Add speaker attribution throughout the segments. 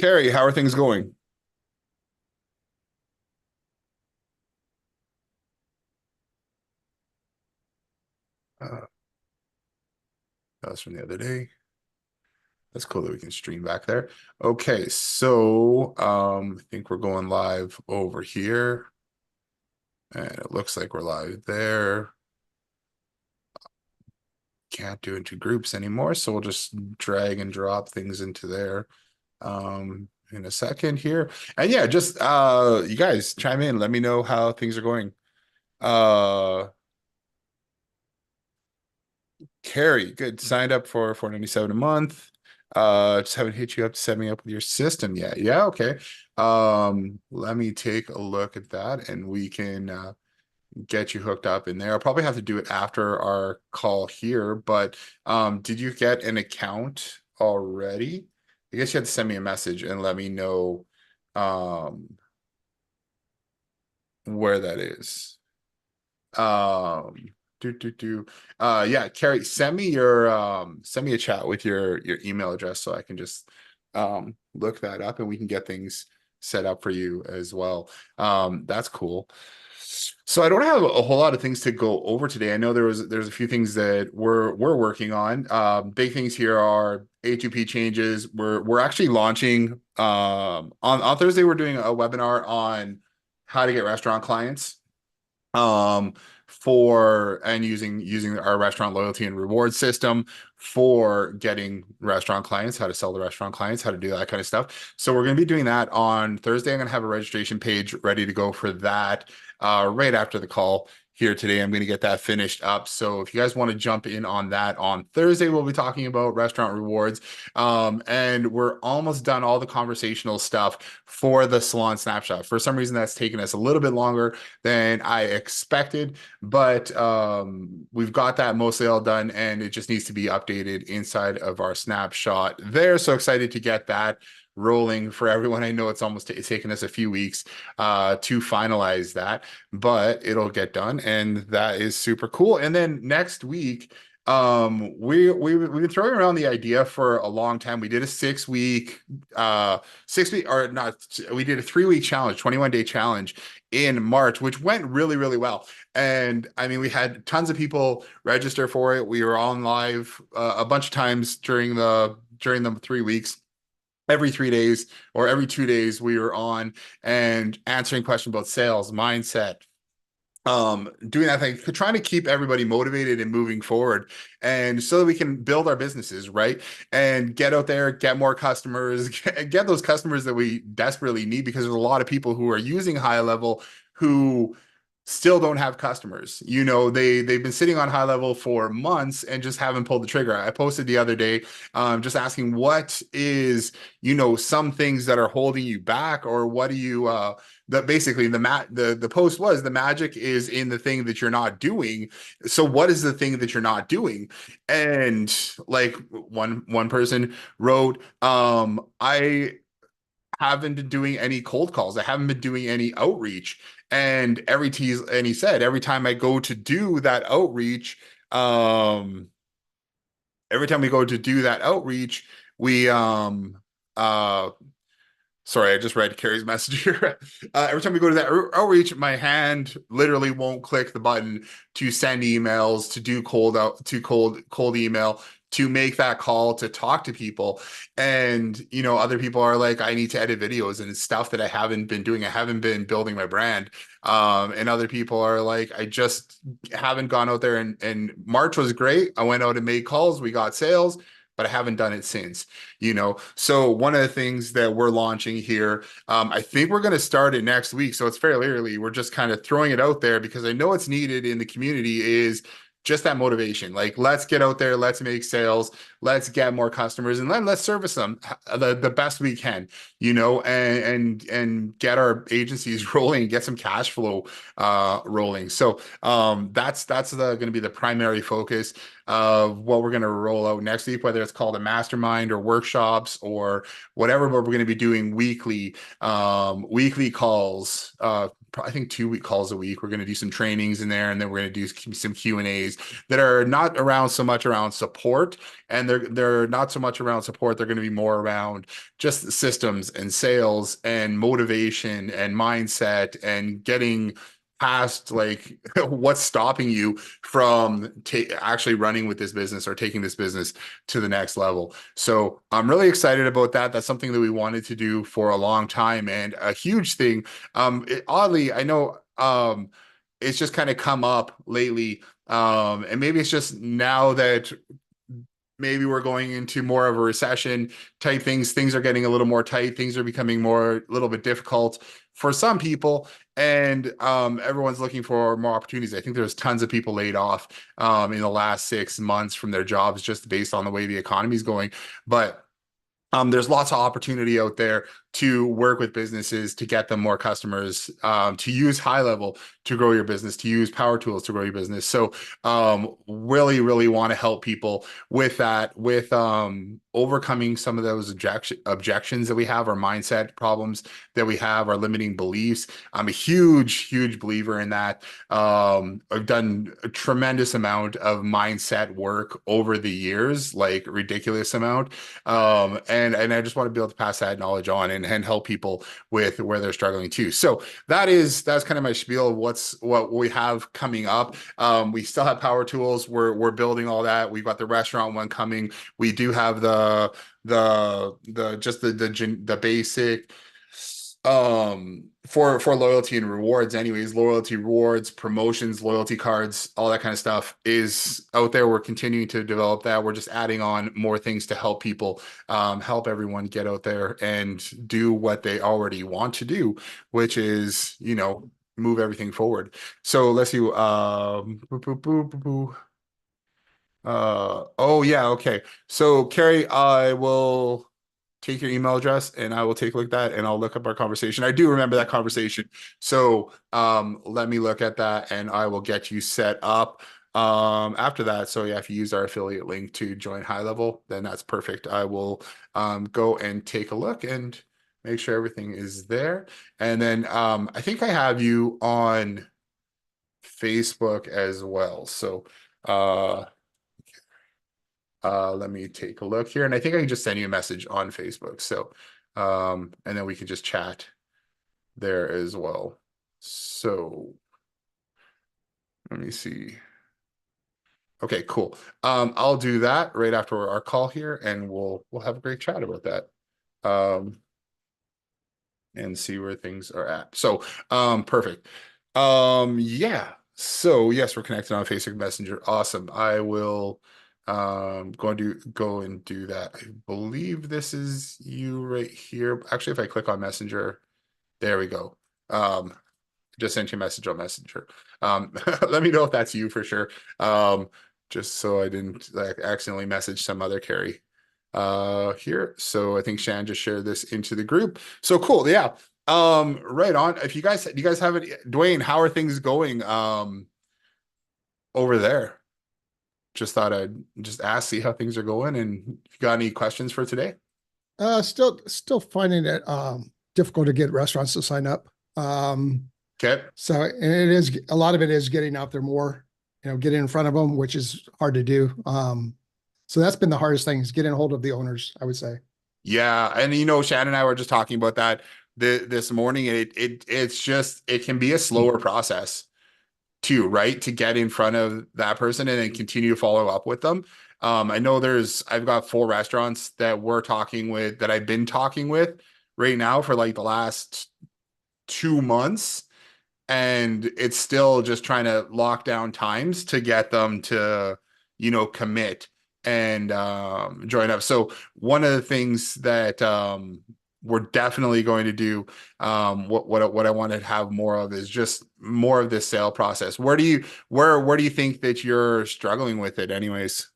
Speaker 1: Carrie, how are things going? Uh, that was from the other day. That's cool that we can stream back there. Okay, so I think we're going live over here, and it looks like we're live there. Can't do into groups anymore, so we'll just drag and drop things into there in a second here. And yeah, just you guys chime in, let me know how things are going. Uh Carrie, good. Signed up for 497 a month. Just haven't hit you up to set me up with your system yet. Yeah, okay. Let me take a look at that and we can get you hooked up in there. I'll probably have to do it after our call here, but did you get an account already? I guess you had to send me a message and let me know where that is. Um, do. Yeah, Carrie, send me a chat with your email address so I can just look that up and we can get things set up for you as well. That's cool. So I don't have a whole lot of things to go over today. I know there's a few things that we're working on. Big things here are A2P changes. We're actually launching on Thursday. We're doing a webinar on how to get restaurant clients um for and using our restaurant loyalty and reward system for getting restaurant clients, how to sell the restaurant clients, how to do that kind of stuff. So we're going to be doing that on Thursday. I'm going to have a registration page ready to go for that right after the call here today. I'm going to get that finished up. So if you guys want to jump in on that on Thursday, we'll be talking about restaurant rewards. And we're almost done all the conversational stuff for the salon snapshot. For some reason, that's taken us a little bit longer than I expected, but we've got that mostly all done and it just needs to be updated inside of our snapshot there. So excited to get that rolling for everyone. I know it's taken us a few weeks to finalize that, but it'll get done and that is super cool. And then next week, we've been throwing around the idea for a long time. We did a 6 week, 6 week or not, we did a 3 week challenge, 21-day challenge in March, which went really, really well. And I mean, we had tons of people register for it. We were on live a bunch of times during the 3 weeks. Every 3 days or every 2 days, we were on and answering questions about sales, mindset, doing that thing, trying to keep everybody motivated and moving forward and so that we can build our businesses, right, and get out there, get more customers, get those customers that we desperately need, because there's a lot of people who are using high level who still don't have customers. They've been sitting on high level for months and just haven't pulled the trigger. I posted the other day just asking what is, some things that are holding you back, or what do you that basically the post was, the magic is in the thing that you're not doing. So what is the thing that you're not doing? And like one person wrote, I haven't been doing any cold calls. I haven't been doing any outreach. And he said, every time I go to do that outreach, um, every time we go to do that outreach, we uh sorry, I just read Carrie's message here. Every time we go to that outreach, my hand literally won't click the button to send emails, to do cold email, to make that call, to talk to people. And other people are like, I need to edit videos and it's stuff that I haven't been doing. I haven't been building my brand. And other people are like, I just haven't gone out there, and March was great. I went out and made calls. We got sales, but I haven't done it since. So one of the things that we're launching here, I think we're going to start it next week, so it's fairly early. We're just kind of throwing it out there because I know it's needed in the community, is just that motivation. Like, let's get out there, let's make sales, let's get more customers, and then let's service them the best we can, and get our agencies rolling, get some cash flow rolling. So that's going to be the primary focus of what we're going to roll out next week, whether it's called a mastermind or workshops or whatever. But we're going to be doing weekly calls, I think 2 week calls a week. We're going to do some trainings in there, and then we're going to do some Q&As that are not around so much around support, and they're not so much around support. They're going to be more around just systems and sales and motivation and mindset and getting past like what's stopping you from actually running with this business or taking this business to the next level. So I'm really excited about that. That's something that we wanted to do for a long time, and a huge thing. Oddly, I know it's just kind of come up lately. And maybe it's just now that maybe we're going into more of a recession type things. Things are getting a little more tight. Things are becoming more, a little bit difficult for some people. And everyone's looking for more opportunities. I think there's tons of people laid off in the last 6 months from their jobs just based on the way the economy is going. But there's lots of opportunity out there to work with businesses to get them more customers, to use High Level to grow your business, to use Power Tools to grow your business. So really, really want to help people with that, with overcoming some of those objections that we have, our mindset problems that we have, our limiting beliefs. I'm a huge believer in that. I've done a tremendous amount of mindset work over the years, like ridiculous amount. And I just want to be able to pass that knowledge on and help people with where they're struggling too. So that's kind of my spiel of what we have coming up. We still have Power Tools. We're building all that. We've got the restaurant one coming. We do have the basic for loyalty and rewards. Anyways, loyalty, rewards, promotions, loyalty cards, all that kind of stuff is out there. We're continuing to develop that. We're just adding on more things to help people, help everyone get out there and do what they already want to do, which is, move everything forward. So let's see. Oh yeah, okay. So Carrie, I will take your email address and I will take a look at that and I'll look up our conversation. I do remember that conversation. So let me look at that and I will get you set up after that. So yeah, if you use our affiliate link to join High Level, then that's perfect. I will go and take a look and make sure everything is there. And then I think I have you on Facebook as well. So let me take a look here. And I think I can just send you a message on Facebook. So, and then we can just chat there as well. So let me see. Okay, cool. I'll do that right after our call here and we'll have a great chat about that. And see where things are at. So, perfect. Yeah. So yes, we're connected on Facebook Messenger. Awesome. I will go and do that. I believe this is you right here. Actually, if I click on Messenger, there we go. Just sent you a message on Messenger. Let me know if that's you for sure. Just so I didn't like accidentally message some other Carrie here. So I think Shan just shared this into the group. So cool. Yeah. Right on. If you guys have it, Dwayne, how are things going over there? Just thought I'd just ask, see how things are going, and if you got any questions for today?
Speaker 2: Still finding it difficult to get restaurants to sign up.
Speaker 1: Okay.
Speaker 2: So and it is a lot of it is getting out there more, getting in front of them, which is hard to do. So that's been the hardest thing is getting a hold of the owners, I would say.
Speaker 1: Yeah, and Shannon and I were just talking about that this morning. It's just it can be a slower process too, right? To get in front of that person and then continue to follow up with them. I know I've got 4 restaurants that that I've been talking with right now for like the last 2 months. And it's still just trying to lock down times to get them to, commit and join up. So one of the things that we're definitely going to do, what I want to have more of is just more of this sale process. Where do you think that you're struggling with it anyways?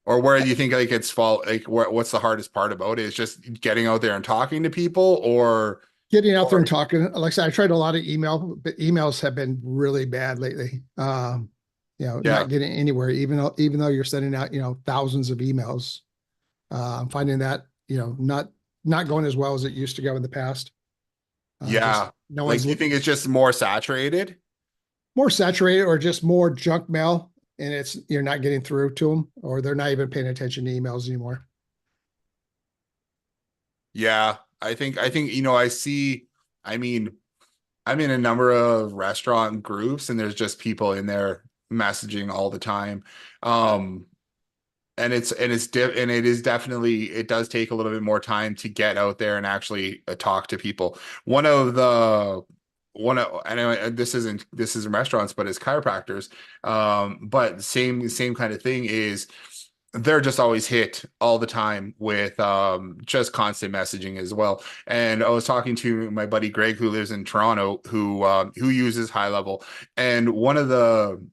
Speaker 1: Or where do you think like what's the hardest part about it? Is just getting out there and talking to people or
Speaker 2: Getting out there and talking. Like I said, I tried a lot of email, but emails have been really bad lately.
Speaker 1: Yeah.
Speaker 2: Not getting anywhere, even though you're sending out, thousands of emails. I'm finding that, not going as well as it used to go in the past. Just
Speaker 1: Yeah.
Speaker 2: no
Speaker 1: Like,
Speaker 2: one's
Speaker 1: do you think it's just more saturated?
Speaker 2: more saturated or just more junk mail, and it's you're not getting through to them, or they're not even paying attention to emails anymore.
Speaker 1: Yeah. I see, I mean, I'm in a number of restaurant groups and there's just people in there messaging all the time. Um, and it is definitely, it does take a little bit more time to get out there and actually talk to people. One of the one of I know this isn't restaurants, but it's chiropractors. But same kind of thing is they're just always hit all the time with just constant messaging as well. And I was talking to my buddy Greg who lives in Toronto who uses High Level, and one of the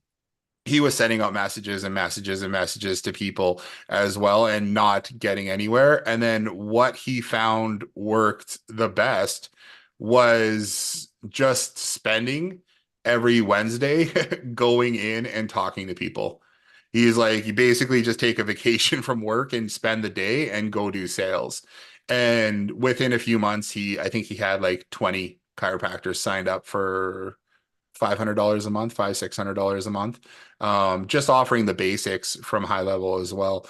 Speaker 1: he was sending out messages and messages and messages to people as well and not getting anywhere. And then what he found worked the best was just spending every Wednesday going in and talking to people. He's like, you basically just take a vacation from work and spend the day and go do sales. And within a few months, I think he had like 20 chiropractors signed up for $500 a month, $600 a month. Just offering the basics from High Level as well.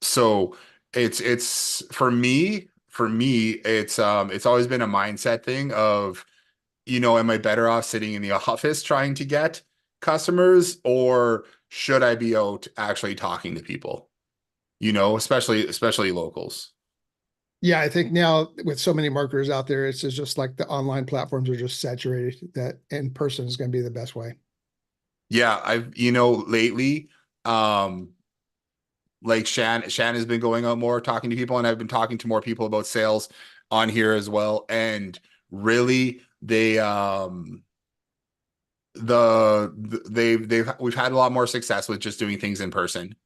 Speaker 1: So it's for me, it's always been a mindset thing of, am I better off sitting in the office trying to get customers, or should I be out actually talking to people? Especially locals.
Speaker 2: Yeah, I think now with so many marketers out there, it's just like the online platforms are just saturated that in person is going to be the best way.
Speaker 1: Yeah, lately, um, like Shan has been going out more talking to people, and I've been talking to more people about sales on here as well. And really, we've had a lot more success with just doing things in person.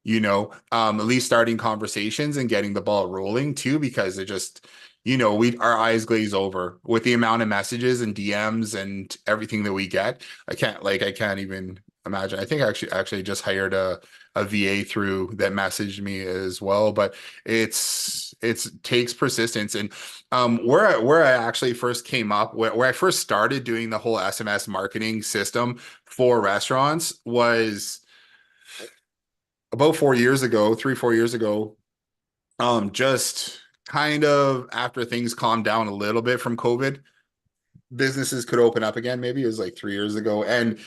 Speaker 1: At least starting conversations and getting the ball rolling too, because it just, we our eyes glaze over with the amount of messages and DMs and everything that we get. I can't even imagine. I think I actually just hired a VA through that messaged me as well, but it's takes persistence. And where I actually first came up, where I first started doing the whole SMS marketing system for restaurants was about 4 years ago, 3, 4 years ago. Just kind of after things calmed down a little bit from COVID, businesses could open up again. Maybe it was like 3 years ago. And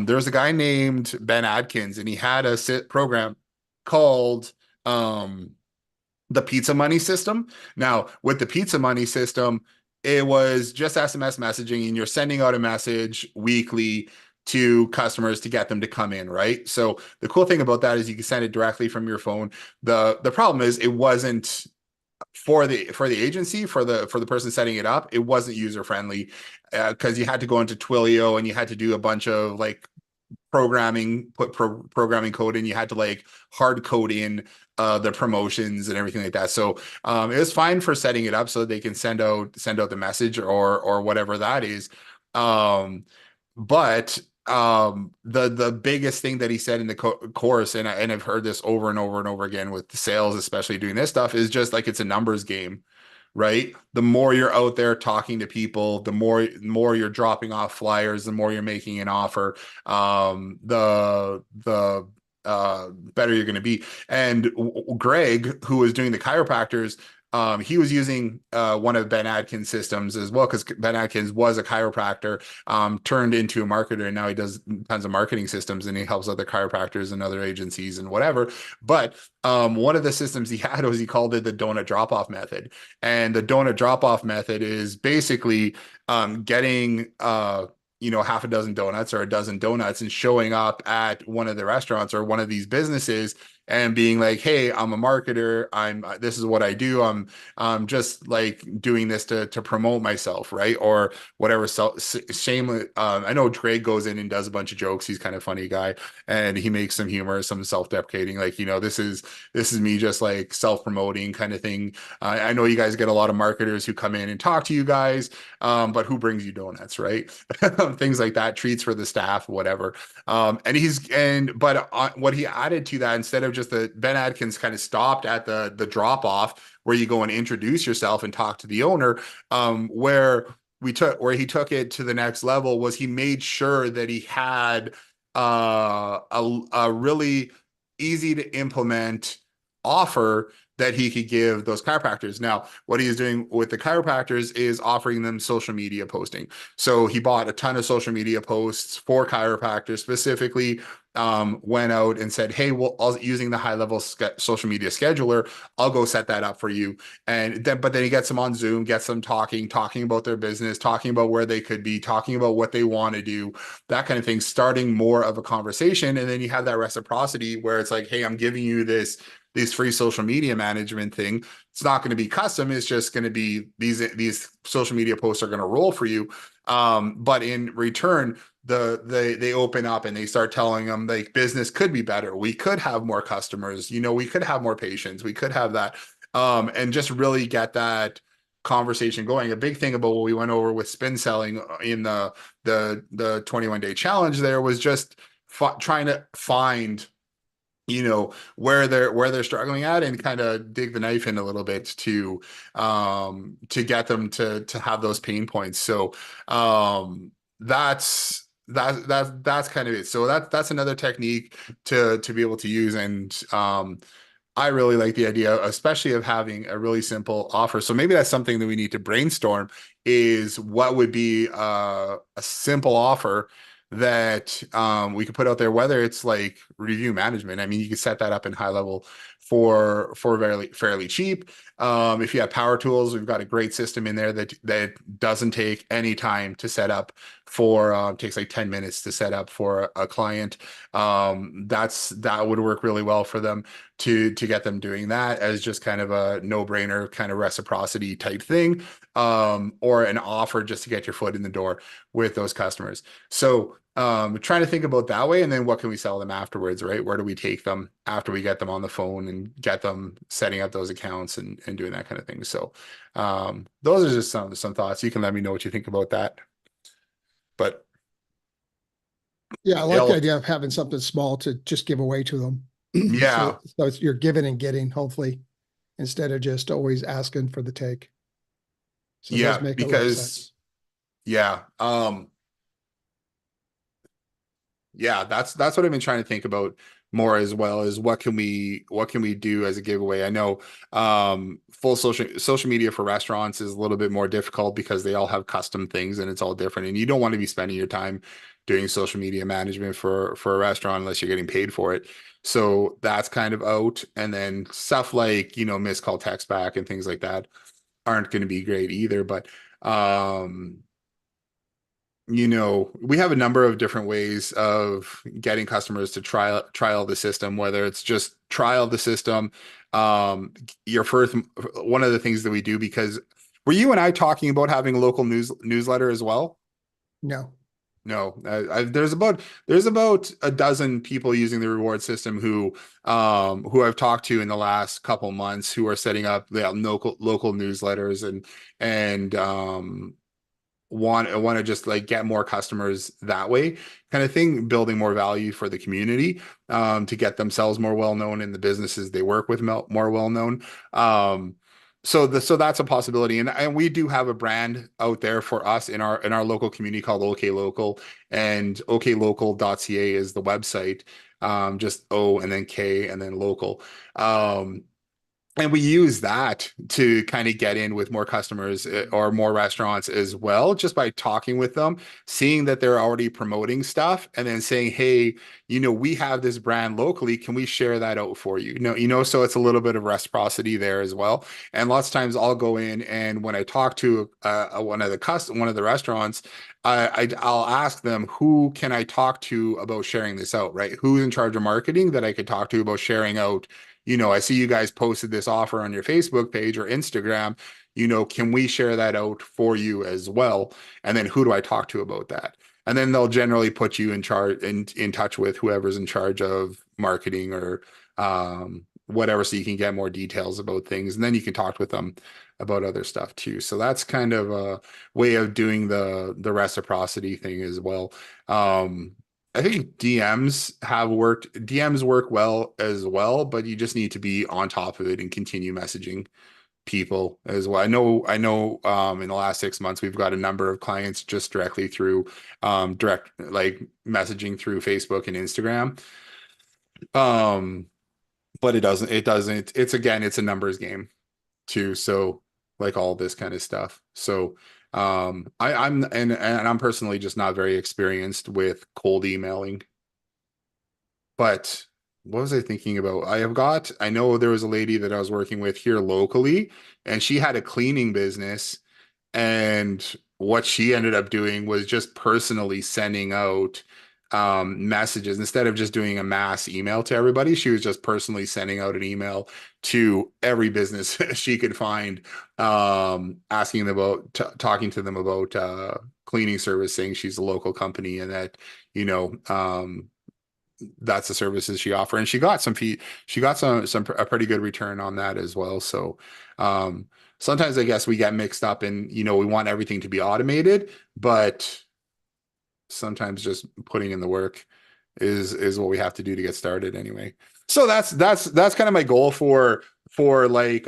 Speaker 1: there was a guy named Ben Adkins, and he had a program called um the Pizza Money system. Now, with the Pizza Money system, it was just SMS messaging, and you're sending out a message weekly to customers to get them to come in, right? So the cool thing about that is you can send it directly from your phone. The problem is it wasn't for the agency, for the person setting it up, it wasn't user friendly because you had to go into Twilio and you had to do a bunch of like programming code in. You had to like hard code in the promotions and everything like that. So it was fine for setting it up so they can send out the message or whatever that is. But the biggest thing that he said in the course, and I've heard this over and over and over again with the sales, especially doing this stuff, is just like it's a numbers game, right? The more you're out there talking to people, the more you're dropping off flyers, the more you're making an offer, the better you're going to be. And Greg, who was doing the chiropractors, he was using one of Ben Adkins' systems as well, because Ben Adkins was a chiropractor, turned into a marketer, and now he does tons of marketing systems and he helps other chiropractors and other agencies and whatever. But one of the systems he had was he called it the donut drop-off method. And the donut drop-off method is basically getting half a dozen donuts or a dozen donuts and showing up at one of the restaurants or one of these businesses and being like, hey, I'm a marketer. This is what I do. I'm just like doing this to promote myself, right? Or whatever. So shame. I know Drake goes in and does a bunch of jokes. He's kind of funny guy, and he makes some humor, some self-deprecating, like, this is me just like self-promoting kind of thing. I know you guys get a lot of marketers who come in and talk to you guys, but who brings you donuts, right? Things like that, treats for the staff, whatever. But what he added to that, instead of just that Ben Adkins kind of stopped at the drop off where you go and introduce yourself and talk to the owner. Where he took it to the next level was he made sure that he had a really easy to implement offer that he could give those chiropractors. Now, what he is doing with the chiropractors is offering them social media posting. So he bought a ton of social media posts for chiropractors specifically, went out and said, hey, well, using the high level social media scheduler, I'll go set that up for you. But then he gets them on Zoom, gets them talking about their business, talking about where they could be, talking about what they want to do, that kind of thing, starting more of a conversation. And then you have that reciprocity where it's like, hey, I'm giving you this free social media management thing. It's not going to be custom. It's just going to be these social media posts are going to roll for you. But in return, they open up and they start telling them like business could be better. We could have more customers. We could have more patients. We could have that, and just really get that conversation going. A big thing about what we went over with spin selling in the 21-day challenge there was just trying to find where they're struggling at and kind of dig the knife in a little bit to get them to have those pain points. So that's kind of it. So that's another technique to be able to use. And I really like the idea, especially of having a really simple offer. So maybe that's something that we need to brainstorm, is what would be a simple offer that we could put out there, whether it's like review management. I mean, you could set that up in high level for fairly cheap. If you have Power Tools, we've got a great system in there that doesn't take any time to set up takes like 10 minutes to set up for a client. That would work really well for them to get them doing that as just kind of a no-brainer kind of reciprocity type thing, or an offer just to get your foot in the door with those customers. So trying to think about that way, and then what can we sell them afterwards, right? Where do we take them after we get them on the phone and get them setting up those accounts and doing that kind of thing? So those are just some thoughts. You can let me know what you think about that. But
Speaker 2: Yeah, I like the idea of having something small to just give away to them.
Speaker 1: yeah,
Speaker 2: So you're giving and getting, hopefully, instead of just always asking for the take. So it does make a lot of sense.
Speaker 1: Yeah, that's what I've been trying to think about more as well, is what can we do as a giveaway. I know full social media for restaurants is a little bit more difficult because they all have custom things and it's all different, and you don't want to be spending your time doing social media management for a restaurant unless you're getting paid for it. So that's kind of out. And then stuff like missed call text back and things like that aren't going to be great either. But we have a number of different ways of getting customers to trial the system, whether it's just trial the system. Your first, one of the things that we do, because were you and I talking about having a local newsletter as well?
Speaker 2: No.
Speaker 1: No, there's about a dozen people using the reward system who I've talked to in the last couple months who are setting up local newsletters and want to just like get more customers that way kind of thing, building more value for the community, to get themselves more well known and the businesses they work with more well known. So that's a possibility, and we do have a brand out there for us in our local community called OK Local, and oklocal.ca is the website. Just O and then K and then local. And we use that to kind of get in with more customers, or more restaurants as well, just by talking with them, seeing that they're already promoting stuff, and then saying, hey, we have this brand locally. Can we share that out for you? So it's a little bit of reciprocity there as well. And lots of times I'll go in, and when I talk to one of the restaurants, I'll ask them, who can I talk to about sharing this out, right? Who's in charge of marketing that I could talk to about sharing out? I see you guys posted this offer on your Facebook page or Instagram, can we share that out for you as well? And then who do I talk to about that? And then they'll generally put you in touch with whoever's in charge of marketing or whatever, so you can get more details about things. And then you can talk with them about other stuff too. So that's kind of a way of doing the reciprocity thing as well. I think DMs work well as well, but you just need to be on top of it and continue messaging people as well. I know in the last 6 months we've got a number of clients just directly through direct like messaging through Facebook and Instagram. Um but it doesn't it's again it's a numbers game too. So like all this kind of stuff. So I'm personally just not very experienced with cold emailing. But what was I thinking about? I know there was a lady that I was working with here locally, and she had a cleaning business. And what she ended up doing was just personally sending out messages instead of just doing a mass email to everybody. She was just personally sending out an email to every business she could find, asking them about, talking to them about cleaning service, saying she's a local company and that, you know, that's the services she offered, and she got some a pretty good return on that as well. So sometimes I guess we get mixed up and we want everything to be automated, but sometimes just putting in the work is what we have to do to get started anyway. So that's kind of my goal for like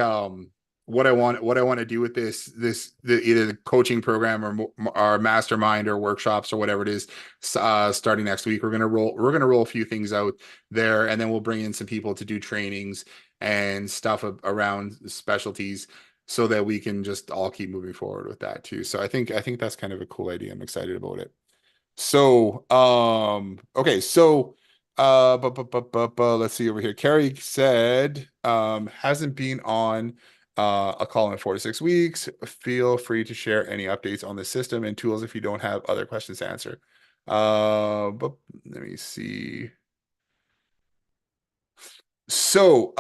Speaker 1: what I want to do with either the coaching program or mastermind or workshops or whatever it is. Starting next week, we're gonna roll a few things out there, and then we'll bring in some people to do trainings and stuff around specialties so that we can just all keep moving forward with that too. So I think that's kind of a cool idea. I'm excited about it. So, okay, so, let's see over here. Carrie said, hasn't been on a call in 4 to 6 weeks. Feel free to share any updates on the system and tools if you don't have other questions to answer. But let me see. So,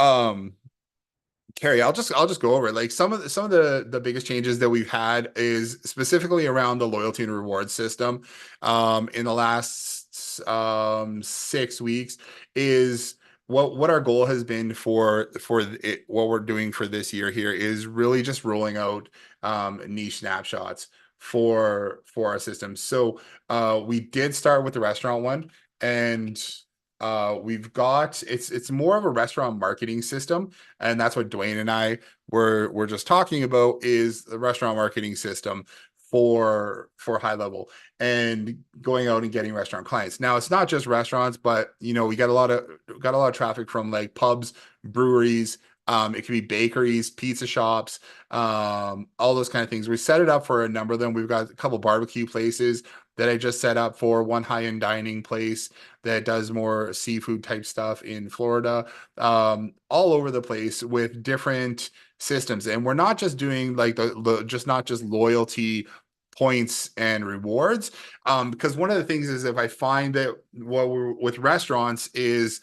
Speaker 1: Carrie, I'll just go over it. Like some of the biggest changes that we've had is specifically around the loyalty and reward system. In the last 6 weeks is what our goal has been for it. What we're doing for this year here is really just rolling out niche snapshots for our system. So we did start with the restaurant one, and we've got it's more of a restaurant marketing system, and that's what Dwayne and I were just talking about, is the restaurant marketing system for high level and going out and getting restaurant clients. Now it's not just restaurants, but we got a lot of traffic from like pubs, breweries. It could be bakeries, pizza shops, all those kind of things. We set it up for a number of them. We've got a couple barbecue places that I just set up, for one high-end dining place that does more seafood type stuff in Florida, all over the place with different systems. And we're not just doing like just not just loyalty points and rewards. Because one of the things is, if I find that what we're with restaurants is,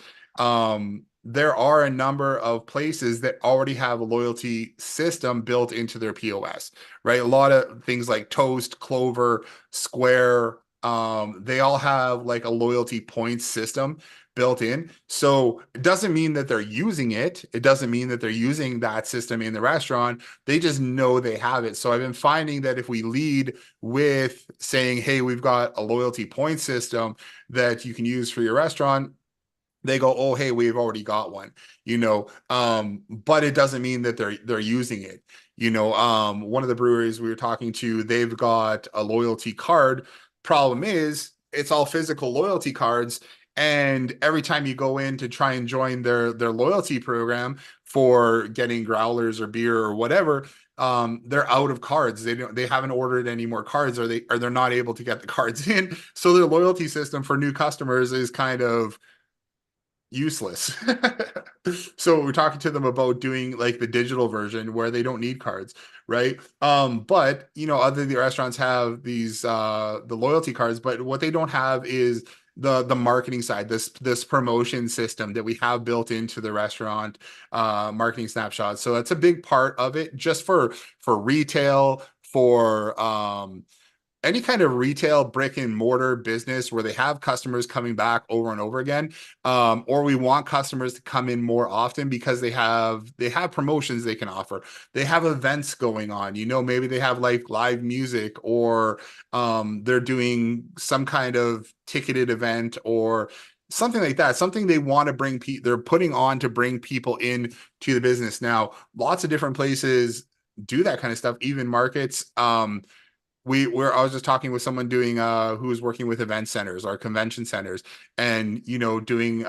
Speaker 1: there are a number of places that already have a loyalty system built into their POS, right? A lot of things like Toast, Clover, Square, they all have like a loyalty points system built in. So it doesn't mean that they're using it. It doesn't mean that they're using that system in the restaurant. They just know they have it. So I've been finding that if we lead with saying, hey, we've got a loyalty point system that you can use for your restaurant, they go, oh, hey, we've already got one, but it doesn't mean that they're using it. One of the breweries we were talking to, they've got a loyalty card. Problem is, it's all physical loyalty cards, and every time you go in to try and join their loyalty program for getting growlers or beer or whatever, they're out of cards. They haven't ordered any more cards, or they're not able to get the cards in. So their loyalty system for new customers is kind of useless. So we're talking to them about doing like the digital version where they don't need cards, right? But other the restaurants have these the loyalty cards, but what they don't have is the marketing side, this promotion system that we have built into the restaurant marketing snapshot. So that's a big part of it, just for retail, for any kind of retail brick and mortar business where they have customers coming back over and over again, or we want customers to come in more often because they have promotions they can offer, they have events going on, maybe they have like live music, or they're doing some kind of ticketed event or something like that, something they want to bring they're putting on to bring people in to the business. Now lots of different places do that kind of stuff, even markets. I was just talking with someone doing who was working with event centers or convention centers, and doing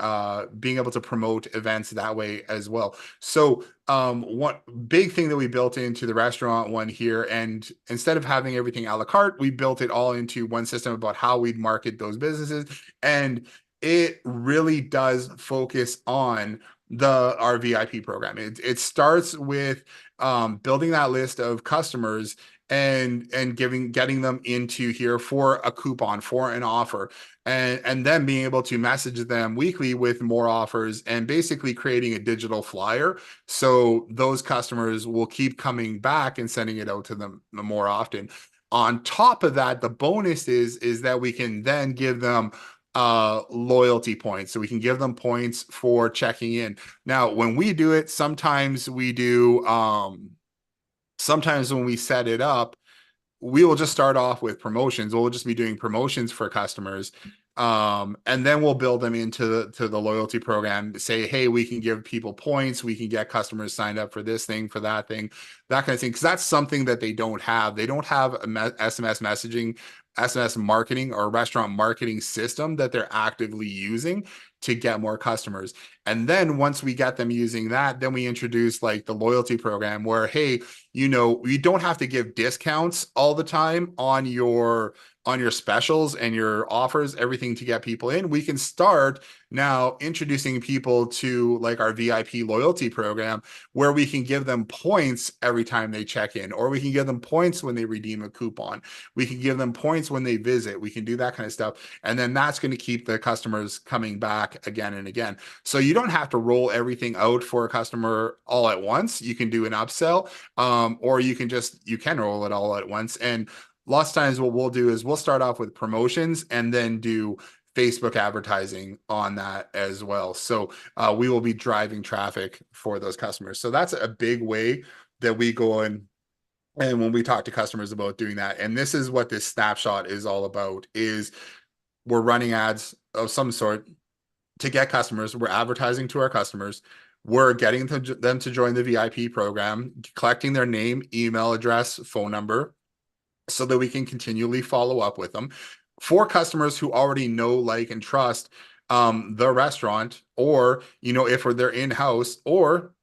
Speaker 1: being able to promote events that way as well. So one big thing that we built into the restaurant one here, and instead of having everything a la carte, we built it all into one system about how we'd market those businesses. And it really does focus on our VIP program. It starts with building that list of customers and getting them into here for a coupon, for an offer, and then being able to message them weekly with more offers, and basically creating a digital flyer so those customers will keep coming back and sending it out to them more often. On top of that, the bonus is that we can then give them loyalty points, so we can give them points for checking in. Now when we do it, sometimes when we set it up, we will just start off with promotions. We'll just be doing promotions for customers. And then we'll build them into the loyalty program, say, hey, we can give people points, we can get customers signed up for this thing, for that thing, that kind of thing. Because that's something that they don't have. They don't have SMS messaging, SMS marketing, or restaurant marketing system that they're actively using to get more customers. And then once we get them using that, then we introduce like the loyalty program where, hey, you don't have to give discounts all the time on your specials and your offers, everything to get people in. We can start now introducing people to like our VIP loyalty program, where we can give them points every time they check in, or we can give them points when they redeem a coupon. We can give them points when they visit. We can do that kind of stuff. And then that's going to keep the customers coming back again and again. So you don't have to roll everything out for a customer all at once. You can do an upsell, or you can roll it all at once. And lots of times what we'll do is we'll start off with promotions and then do Facebook advertising on that as well. So we will be driving traffic for those customers. So that's a big way that we go in. And when we talk to customers about doing that, and this is what this snapshot is all about, is we're running ads of some sort to get customers. We're advertising to our customers. We're getting them to join the VIP program, collecting their name, email address, phone number, so that we can continually follow up with them. For customers who already know, like, and trust the restaurant, or if they're in-house, or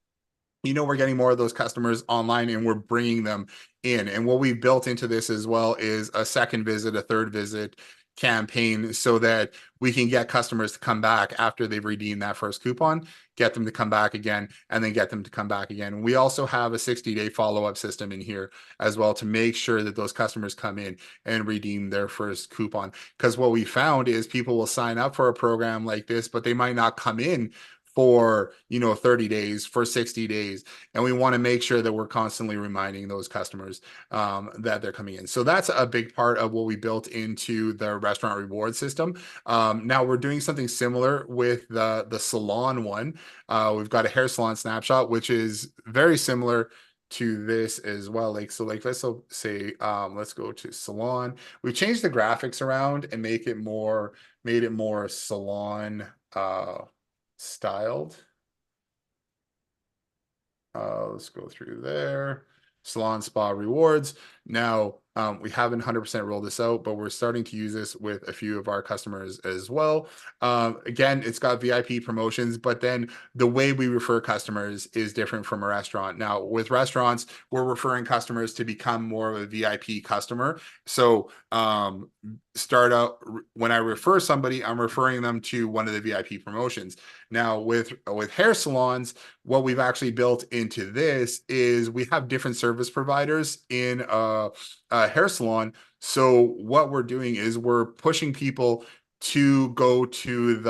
Speaker 1: we're getting more of those customers online and we're bringing them in. And what we've built into this as well is a second visit, a third visit campaign, so that we can get customers to come back after they've redeemed that first coupon, get them to come back again, and then get them to come back again. We also have a 60-day follow-up system in here as well to make sure that those customers come in and redeem their first coupon. Because what we found is people will sign up for a program like this, but they might not come in for 30 days, for 60 days, and we want to make sure that we're constantly reminding those customers that they're coming in. So that's a big part of what we built into the restaurant reward system. Now we're doing something similar with the salon one. We've got a hair salon snapshot, which is very similar to this as well. Let's say let's go to salon. We changed the graphics around and made it more salon styled. Let's go through there. Salon Spa rewards. Now, we haven't 100% rolled this out, but we're starting to use this with a few of our customers as well. Again, it's got VIP promotions, but then the way we refer customers is different from a restaurant. Now, with restaurants, we're referring customers to become more of a VIP customer. So start out, when I refer somebody, I'm referring them to one of the VIP promotions. Now, with hair salons, what we've actually built into this is we have different service providers in a hair salon. So what we're doing is we're pushing people to go to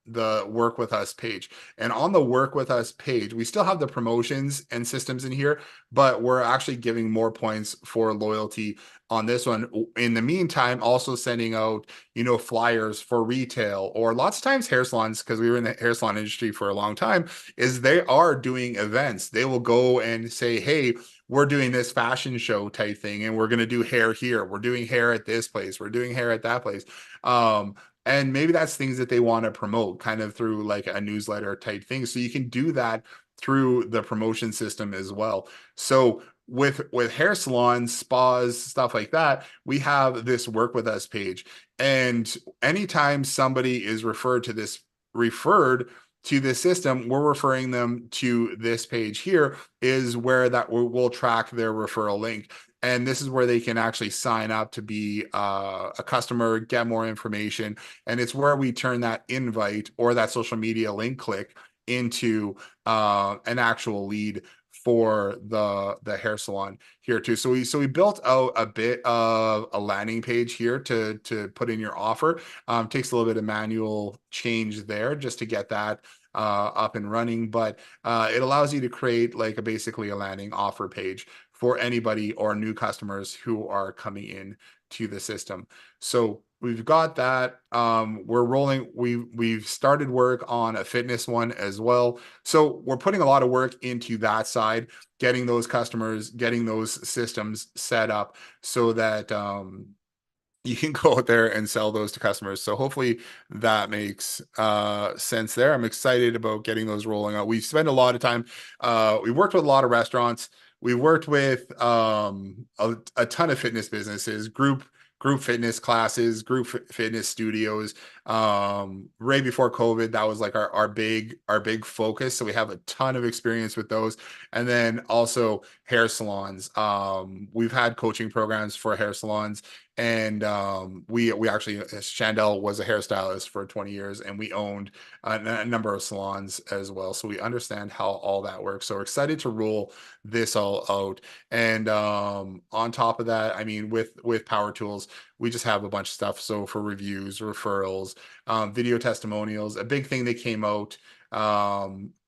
Speaker 1: the work with us page. And on the work with us page, we still have the promotions and systems in here, but we're actually giving more points for loyalty on this one. In the meantime, also sending out, flyers for retail, or lots of times hair salons, because we were in the hair salon industry for a long time, is they are doing events. They will go and say, hey, we're doing this fashion show type thing, and we're going to do hair here. We're doing hair at this place. We're doing hair at that place. And maybe that's things that they want to promote kind of through like a newsletter type thing. So you can do that through the promotion system as well. So with hair salons, spas, stuff like that, we have this work with us page. And anytime somebody is referred to this system, we're referring them to this page here, is where that we'll track their referral link. And this is where they can actually sign up to be a customer, get more information. And it's where we turn that invite or that social media link click into an actual lead for the hair salon here too. So we built out a bit of a landing page here to put in your offer. Takes a little bit of manual change there just to get that up and running, but it allows you to create like basically a landing offer page for anybody or new customers who are coming in to the system. So we've got that. We're rolling. We've started work on a fitness one as well. So we're putting a lot of work into that side, getting those customers, getting those systems set up so that you can go out there and sell those to customers. So hopefully that makes sense there. I'm excited about getting those rolling out. We spend a lot of time. We worked with a lot of restaurants. We worked with a ton of fitness businesses, group fitness classes, fitness studios. Right before COVID, that was like our big focus. So we have a ton of experience with those. And then also hair salons. We've had coaching programs for hair salons. And we actually, Chandel was a hairstylist for 20 years, and we owned a number of salons as well. So we understand how all that works. So we're excited to roll this all out. And on top of that, I mean, with Power Tools, we just have a bunch of stuff. So for reviews, referrals, video testimonials, a big thing that came out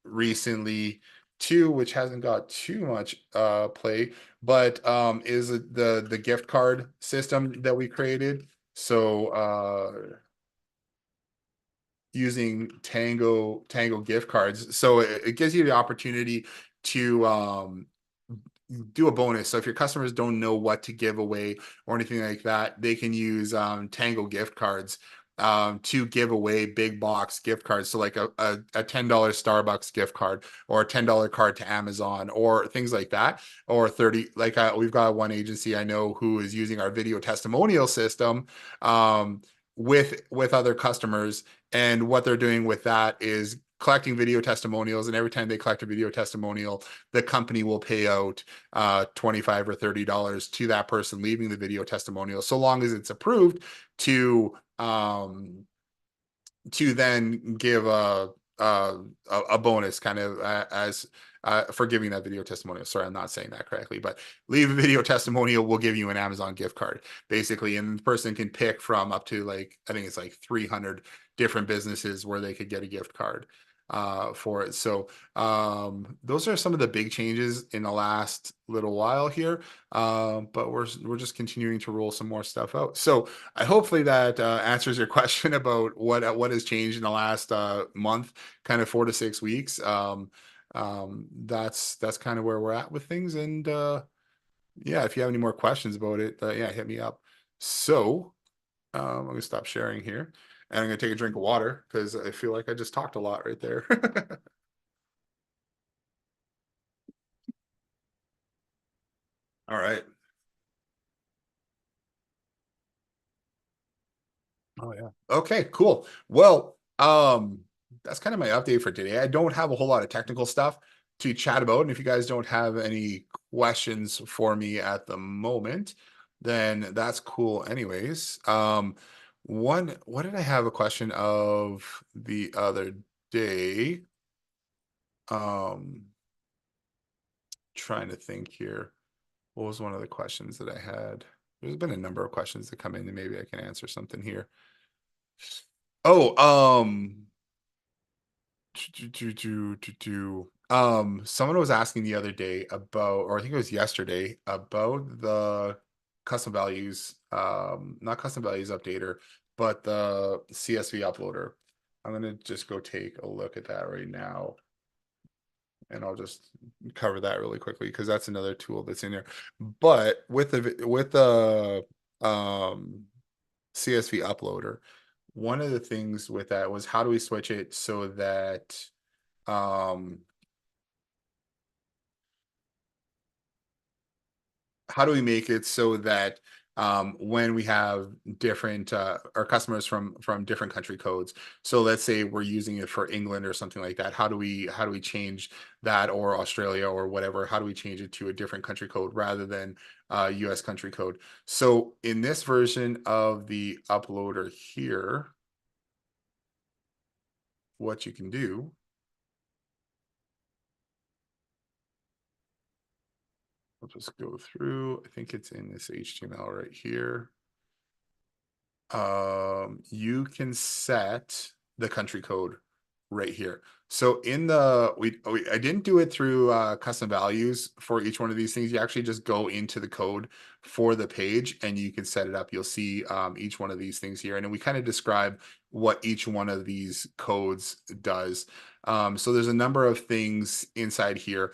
Speaker 1: recently too, which hasn't got too much play, but is the gift card system that we created. So using Tango gift cards. So it gives you the opportunity to do a bonus. So if your customers don't know what to give away or anything like that, they can use Tango gift cards to give away big box gift cards. So like a $10 Starbucks gift card, or a $10 card to Amazon, or things like that, or 30, like we've got one agency I know who is using our video testimonial system with other customers. And what they're doing with that is collecting video testimonials, and every time they collect a video testimonial, the company will pay out $25 or $30 to that person leaving the video testimonial, so long as it's approved to then give a bonus kind of as for giving that video testimonial. Sorry, I'm not saying that correctly, but leave a video testimonial, we'll give you an Amazon gift card basically, and the person can pick from up to like, I think it's like 300 different businesses where they could get a gift card for it. So those are some of the big changes in the last little while here, but we're just continuing to roll some more stuff out. So I hopefully that answers your question about what has changed in the last month, kind of 4 to 6 weeks. That's kind of where we're at with things. And yeah, if you have any more questions about it, yeah, hit me up. So I'm gonna stop sharing here, and I'm gonna take a drink of water because I feel like I just talked a lot right there. All right. Oh yeah. Okay, cool. Well, that's kind of my update for today. I don't have a whole lot of technical stuff to chat about, and if you guys don't have any questions for me at the moment, then that's cool anyways. What did I have a question of the other day? Um, Trying to think here. What was one of the questions that I had? There's been a number of questions that come in, and maybe I can answer something here. Oh, Someone was asking the other day about, or I think it was yesterday, about the custom values, not custom values updater, but the CSV uploader. I'm gonna just go take a look at that right now. And I'll just cover that really quickly because that's another tool that's in there. But with the CSV uploader, one of the things with that was how do we switch it so that um how do we make it so that when we have different our customers from different country codes, so let's say we're using it for England or something like that, how do we change that, or Australia or whatever, how do we change it to a different country code rather than US country code? So in this version of the uploader here, what you can do, I'll just go through, I think it's in this HTML right here. You can set the country code right here. So in the I didn't do it through custom values for each one of these things. You actually just go into the code for the page and you can set it up. You'll see each one of these things here, and then we kind of describe what each one of these codes does. So there's a number of things inside here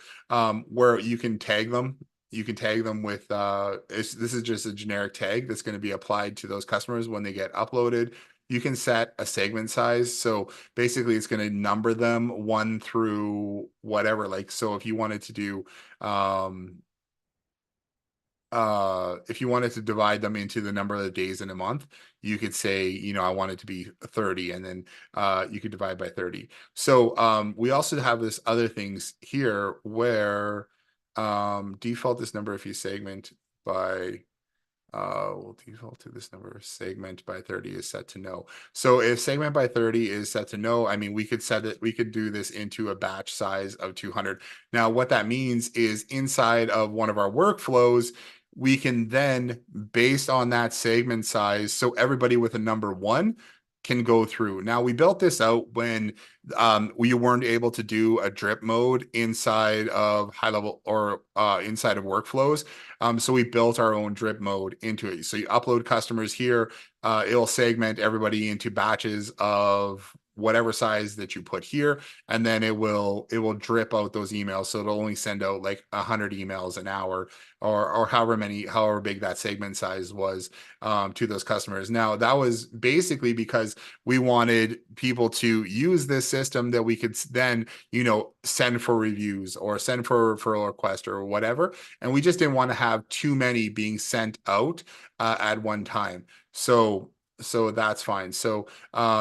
Speaker 1: where you can tag them. You can tag them with this is just a generic tag that's going to be applied to those customers when they get uploaded. You can set a segment size, so basically it's going to number them one through whatever. Like, so if you wanted to do if you wanted to divide them into the number of the days in a month, you could say, you know, I want it to be 30, and then you could divide by 30. So we also have this other things here where default this number if you segment by we'll default to this number. Segment by 30 is set to no. So if segment by 30 is set to no, I mean, we could set it, we could do this into a batch size of 200. Now, what that means is inside of one of our workflows, we can then, based on that segment size, so everybody with a number one can go through. Now, we built this out when we weren't able to do a drip mode inside of high level or inside of workflows. So we built our own drip mode into it. So you upload customers here, it'll segment everybody into batches of whatever size that you put here, and then it will drip out those emails. So it'll only send out like 100 emails an hour, or however big that segment size was to those customers. Now that was basically because we wanted people to use this system that we could then, you know, send for reviews or send for referral request or whatever. And we just didn't want to have too many being sent out at one time. So that's fine. So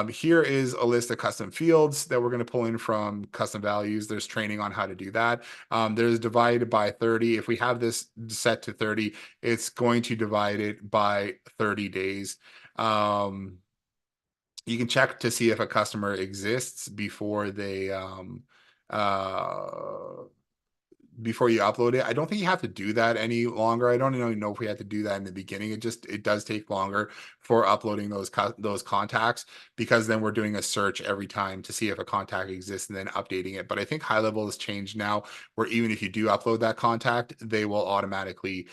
Speaker 1: here is a list of custom fields that we're going to pull in from custom values. There's training on how to do that. There's divided by 30. If we have this set to 30, it's going to divide it by 30 days. You can check to see if a customer exists before you upload it. I don't think you have to do that any longer. I don't even know if we had to do that in the beginning. It does take longer for uploading those contacts, because then we're doing a search every time to see if a contact exists and then updating it. But I think high level has changed now, where even if you do upload that contact, they will automatically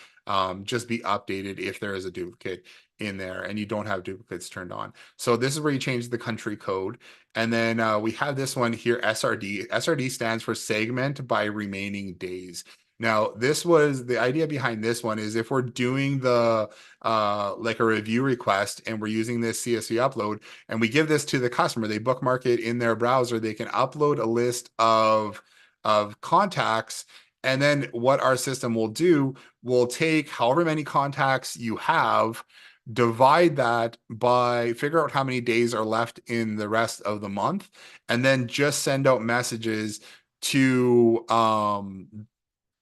Speaker 1: just be updated if there is a duplicate in there and you don't have duplicates turned on. So this is where you change the country code. And then we have this one here, SRD. SRD stands for segment by remaining days. Now, this was the idea behind this one is if we're doing the like a review request and we're using this CSV upload and we give this to the customer, they bookmark it in their browser, they can upload a list of contacts. And then what our system will do, will take however many contacts you have, divide that by, figure out how many days are left in the rest of the month, and then just send out messages to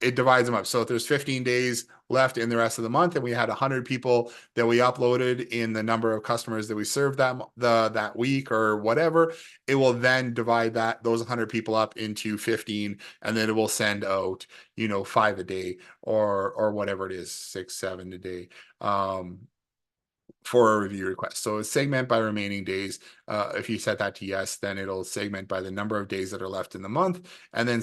Speaker 1: it divides them up. So if there's 15 days left in the rest of the month and we had 100 people that we uploaded in the number of customers that we served that week or whatever, it will then divide those 100 people up into 15, and then it will send out, you know, 5 a day or whatever it is, 6, 7 a day. for a review request. So segment by remaining days. If you set that to yes, then it'll segment by the number of days that are left in the month, and then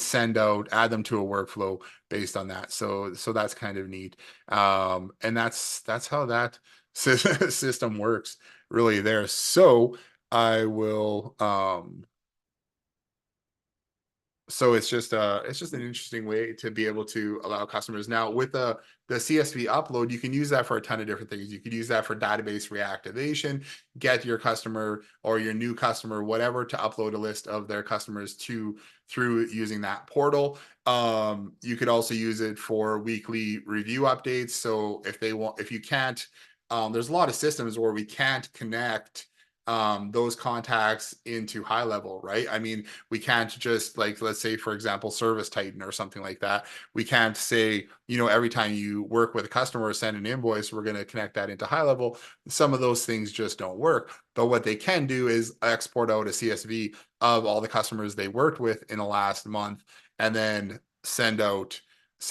Speaker 1: add them to a workflow based on that. So that's kind of neat. And that's how that system works really there. So I will so it's just an interesting way to be able to allow customers. Now with the CSV upload, you can use that for a ton of different things. You could use that for database reactivation, get your customer or your new customer, whatever, to upload a list of their customers through using that portal. You could also use it for weekly review updates. So if you can't, there's a lot of systems where we can't connect those contacts into high level, right? I mean, we can't just, like, let's say for example, Service Titan or something like that. We can't say, every time you work with a customer or send an invoice, we're going to connect that into high level. Some of those things just don't work. But what they can do is export out a CSV of all the customers they worked with in the last month, and then send out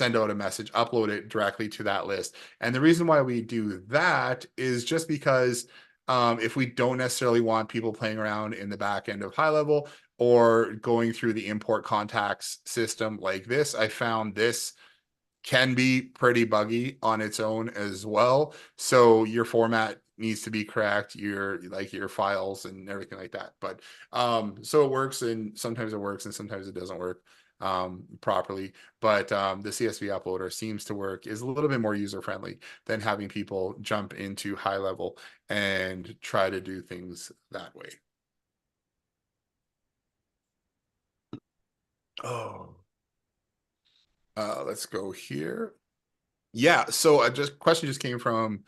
Speaker 1: a message, upload it directly to that list. And the reason why we do that is just because if we don't necessarily want people playing around in the back end of high level or going through the import contacts system like this, I found this can be pretty buggy on its own as well. So your format needs to be correct, your files and everything like that. But so it works, and sometimes it works and sometimes it doesn't work properly. But the CSV uploader seems to work, is a little bit more user friendly than having people jump into high level and try to do things that way. Oh, let's go here. Yeah, so question just came from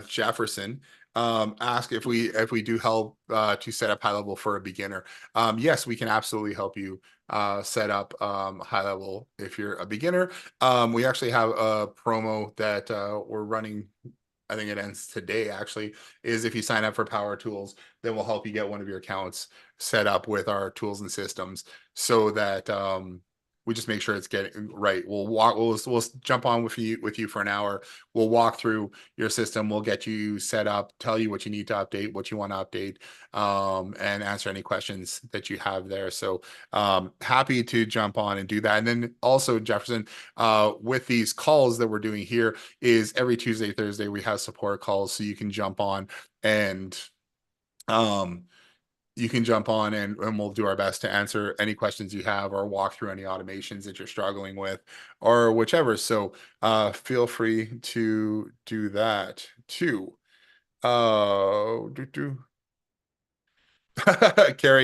Speaker 1: Jefferson. Ask if we do help to set up high level for a beginner. Yes, we can absolutely help you set up high level if you're a beginner. We actually have a promo that we're running. I think it ends today, actually, is if you sign up for Power Tools, then we'll help you get one of your accounts set up with our tools and systems, so that we just make sure it's getting right. We'll jump on with you for an hour. We'll walk through your system. We'll get you set up, tell you what you need to update, what you want to update, and answer any questions that you have there. So happy to jump on and do that. And then also, Jefferson, with these calls that we're doing here, is every Tuesday, Thursday, we have support calls, so you can jump on and we'll do our best to answer any questions you have or walk through any automations that you're struggling with or whichever. So feel free to do that too. Carrie,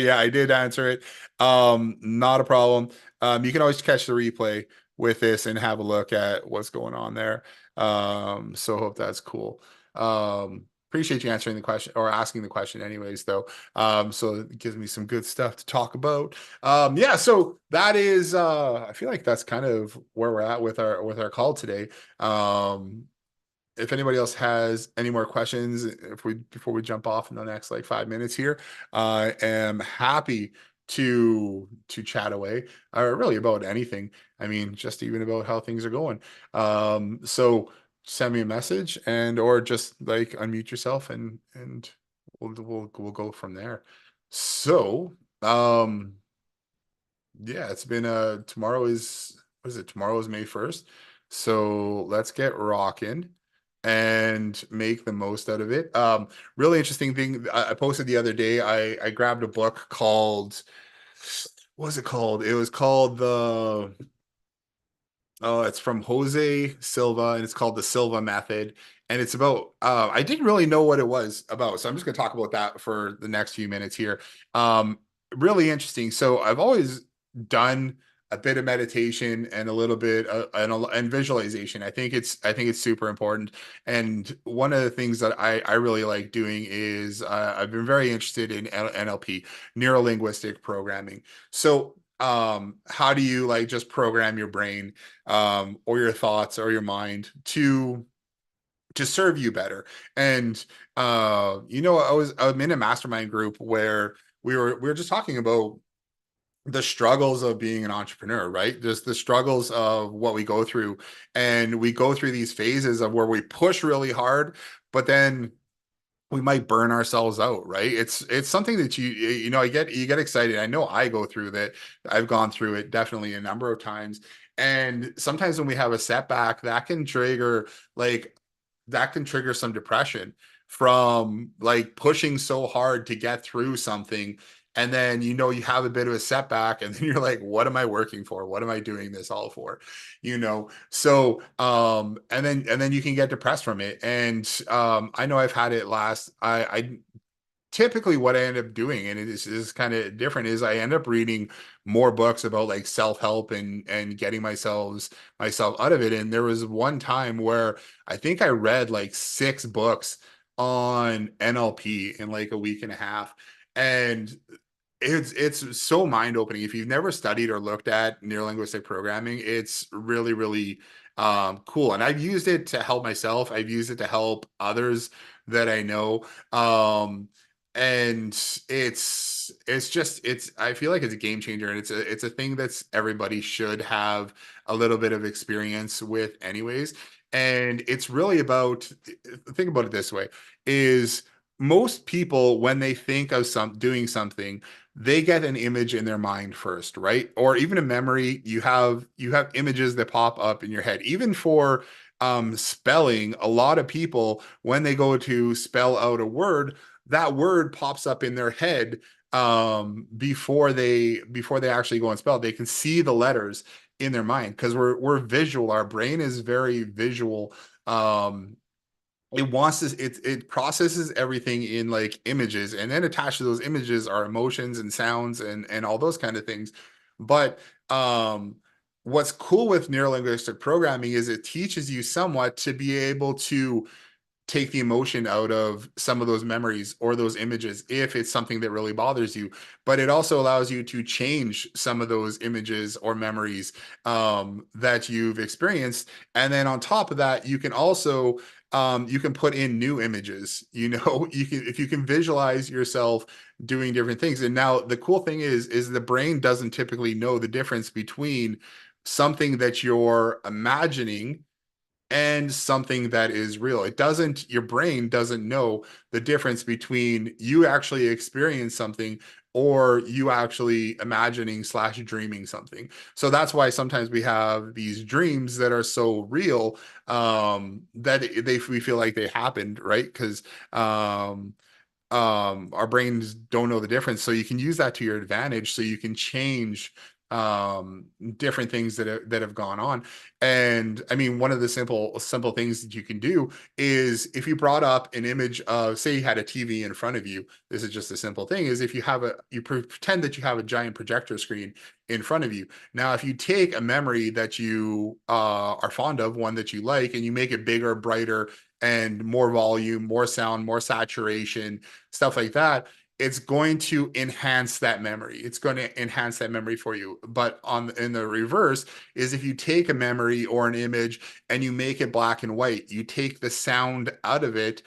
Speaker 1: yeah, I did answer it. Not a problem. You can always catch the replay with this and have a look at what's going on there. So hope that's cool. Appreciate you answering the question or asking the question anyways, though. So it gives me some good stuff to talk about. Yeah, so that is I feel like that's kind of where we're at with our call today. If anybody else has any more questions, before we jump off in the next like 5 minutes here, I am happy to chat away, or really about anything. I mean, just even about how things are going. So send me a message or just like unmute yourself and we'll go from there. So yeah, it's been tomorrow is, what is it? Tomorrow is May 1st. So let's get rocking and make the most out of it. Really interesting thing I posted the other day. I grabbed a book called, what was it called? It was called it's from Jose Silva, and it's called The Silva Method. And it's about, I didn't really know what it was about, so I'm just going to talk about that for the next few minutes here. Really interesting. So I've always done a bit of meditation and a little bit and visualization. I think it's super important. And one of the things that I really like doing is I've been very interested in NLP, neuro linguistic programming. So how do you like just program your brain or your thoughts or your mind to serve you better? And I'm in a mastermind group where we were just talking about the struggles of being an entrepreneur, right? Just the struggles of what we go through, and we go through these phases of where we push really hard, but then we might burn ourselves out, right? It's something that you know, you get excited. I know I go through that. I've gone through it definitely a number of times. And sometimes when we have a setback, like that can trigger some depression from like pushing so hard to get through something. And then you know you have a bit of a setback, and then you're like, what am I working for? What am I doing this all for? You know, so and then you can get depressed from it. And I know I've had it last. I typically what I end up doing, and it is kind of different, is I end up reading more books about like self-help and getting myself out of it. And there was one time where I think I read like 6 books on NLP in like a week and a half. And it's so mind-opening. If you've never studied or looked at neurolinguistic programming, it's really cool. And I've used it to help myself. I've used it to help others that I know. And it's I feel like it's a game changer, and it's a thing that's everybody should have a little bit of experience with anyways. And it's really about, think about it this way, is most people, when they think of doing something, they get an image in their mind first, right? Or even a memory. You have images that pop up in your head. Even for spelling, a lot of people, when they go to spell out a word, that word pops up in their head before they actually go and spell. They can see the letters in their mind because we're visual. Our brain is very visual. It wants this, it processes everything in like images, and then attached to those images are emotions and sounds and all those kind of things. But what's cool with neurolinguistic programming is it teaches you somewhat to be able to take the emotion out of some of those memories or those images if it's something that really bothers you. But it also allows you to change some of those images or memories that you've experienced. And then on top of that, you can also you can put in new images. You know, you can, if you can visualize yourself doing different things. And now the cool thing is the brain doesn't typically know the difference between something that you're imagining and something that is real. It doesn't, your brain doesn't know the difference between you actually experience something or you actually imagining slash dreaming something. So that's why sometimes we have these dreams that are so real that we feel like they happened, right? Because our brains don't know the difference. So you can use that to your advantage, so you can change different things that have gone on. And I mean, one of the simple things that you can do is, if you brought up an image of, say you had a TV in front of you, this is just a simple thing, is if you pretend that you have a giant projector screen in front of you. Now if you take a memory that you are fond of, one that you like, and you make it bigger, brighter, and more volume, more sound, more saturation, stuff like that, it's going to enhance that memory. It's going to enhance that memory for you. But in the reverse is, if you take a memory or an image and you make it black and white, you take the sound out of it,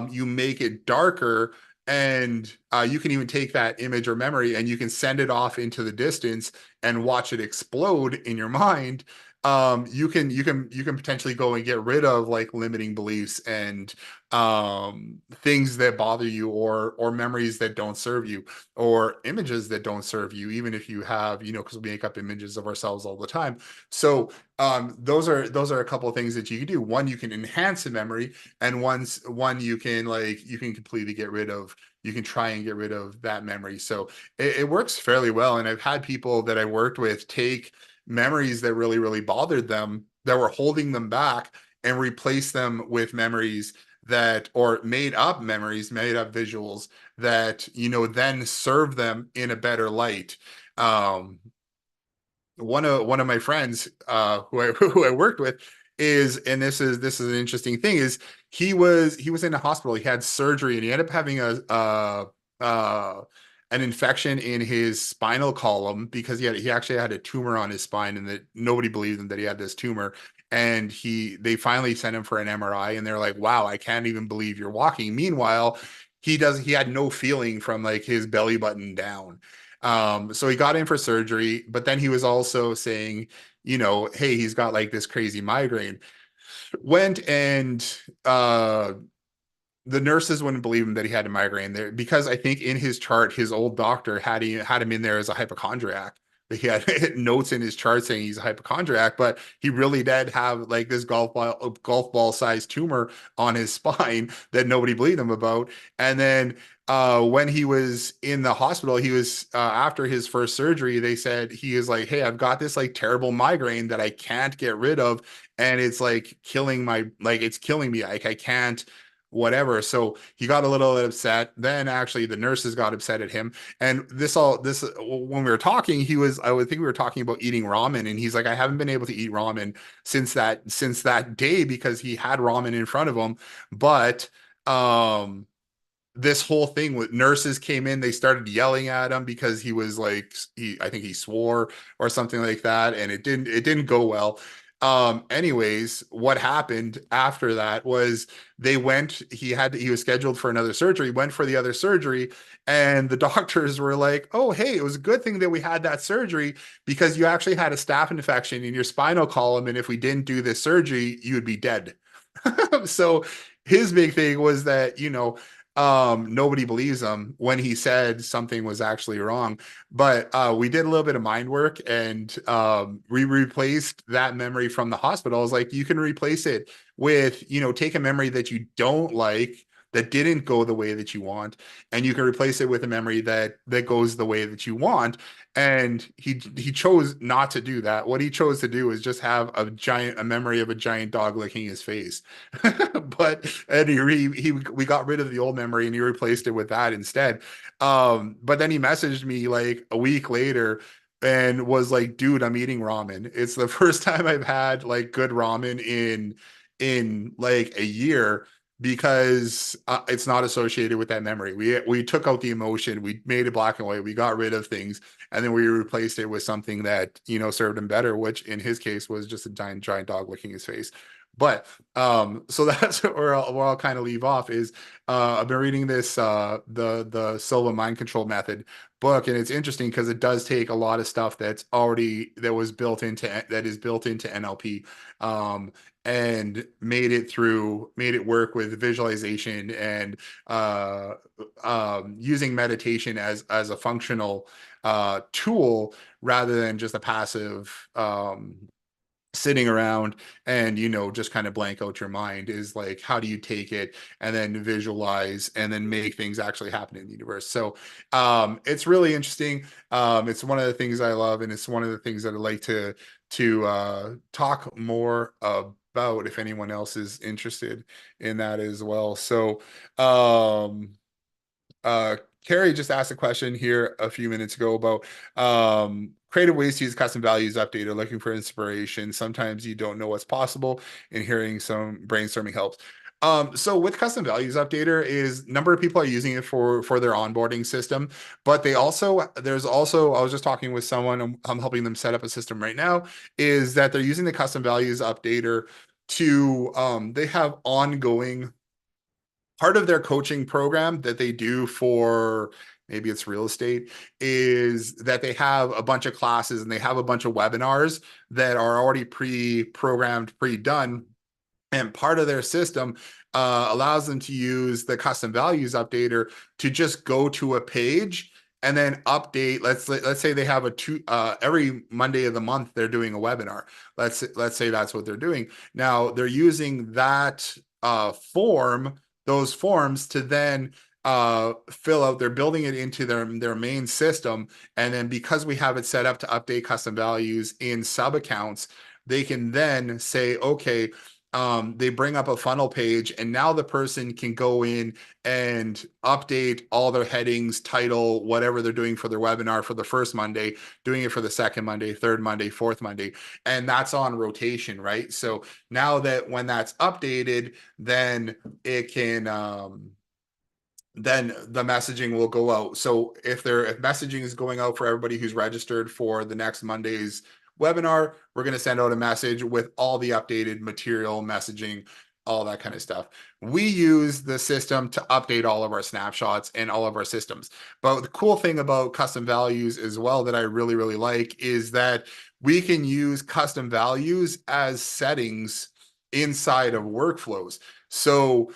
Speaker 1: you make it darker, and you can even take that image or memory and you can send it off into the distance and watch it explode in your mind. You can potentially go and get rid of like limiting beliefs and things that bother you, or memories that don't serve you, or images that don't serve you, even if you have, you know, because we make up images of ourselves all the time. So those are a couple of things that you can do. One, you can enhance a memory, and one you can completely get rid of. You can try and get rid of that memory. So it works fairly well. And I've had people that I worked with take memories that really bothered them, that were holding them back, and replace them with memories that, or made up memories, made up visuals that, you know, then serve them in a better light. One of my friends who I worked with is, and this is an interesting thing, is he was in a hospital. He had surgery, and he ended up having uh an infection in his spinal column, because he actually had a tumor on his spine, and that nobody believed him that he had this tumor. And they finally sent him for an MRI, and they're like, wow, I can't even believe you're walking. Meanwhile, he had no feeling from like his belly button down. So he got in for surgery, but then he was also saying, you know, hey, he's got like this crazy migraine. Went and the nurses wouldn't believe him that he had a migraine there, because I think in his chart, his old doctor had him in there as a hypochondriac. He had notes in his chart saying he's a hypochondriac, but he really did have like this golf ball sized tumor on his spine that nobody believed him about. And then when he was in the hospital, he was after his first surgery, they said he is like, hey, I've got this like terrible migraine that I can't get rid of, and it's like killing my, like it's killing me. Like I can't whatever. So he got a little upset. Then actually the nurses got upset at him. And this when we were talking, I would think we were talking about eating ramen, and he's like, I haven't been able to eat ramen since that day, because he had ramen in front of him. But this whole thing with nurses came in, they started yelling at him because he was like, I think he swore or something like that, and it didn't go well. Anyways, what happened after that was he was scheduled for another surgery, went for the other surgery, and the doctors were like, oh, hey, it was a good thing that we had that surgery, because you actually had a staph infection in your spinal column, and if we didn't do this surgery, you would be dead. So his big thing was that, nobody believes him when he said something was actually wrong. But we did a little bit of mind work, and we replaced that memory from the hospital. I was like, you can replace it with, take a memory that you don't like, that didn't go the way that you want, and you can replace it with a memory that goes the way that you want. And he chose not to do that. What he chose to do is just have a memory of a giant dog licking his face. But and we got rid of the old memory and he replaced it with that instead. But then he messaged me like a week later and was like, dude, I'm eating ramen. It's the first time I've had like good ramen in like a year, because it's not associated with that memory. We took out the emotion, we made it black and white, we got rid of things, and then we replaced it with something that served him better, which in his case was just a giant dog licking his face. But so that's where I'll kind of leave off is I've been reading this the Silva mind control method book, and it's interesting because it does take a lot of stuff that is built into NLP, and made it work with visualization and using meditation as a functional tool, rather than just a passive sitting around and just kind of blank out your mind. Is like, how do you take it and then visualize and then make things actually happen in the universe? So it's really interesting. It's one of the things I love, and it's one of the things that I like to talk more about, if anyone else is interested in that as well. So Carrie just asked a question here a few minutes ago about creative ways to use custom values update, or looking for inspiration. Sometimes you don't know what's possible, and hearing some brainstorming helps. So with custom values updater, is number of people are using it for their onboarding system, but there's also, I was just talking with someone, I'm helping them set up a system right now, is that they're using the custom values updater to they have ongoing part of their coaching program that they do for, maybe it's real estate, is that they have a bunch of classes and they have a bunch of webinars that are already pre-programmed, pre-done. And part of their system allows them to use the custom values updater to just go to a page and then update. Let's say they have every Monday of the month they're doing a webinar. Let's say that's what they're doing. Now they're using that those forms to then fill out. They're building it into their main system, and then because we have it set up to update custom values in sub accounts, they can then say, okay, they bring up a funnel page, and now the person can go in and update all their headings, title, whatever they're doing for their webinar for the first Monday, doing it for the second Monday, third Monday, fourth Monday, and that's on rotation, right? So now that when that's updated, then it can then the messaging will go out. So if messaging is going out for everybody who's registered for the next Monday's webinar, we're going to send out a message with all the updated material, messaging, all that kind of stuff. We use the system to update all of our snapshots and all of our systems. But the cool thing about custom values as well that I really, really like is that we can use custom values as settings inside of workflows. So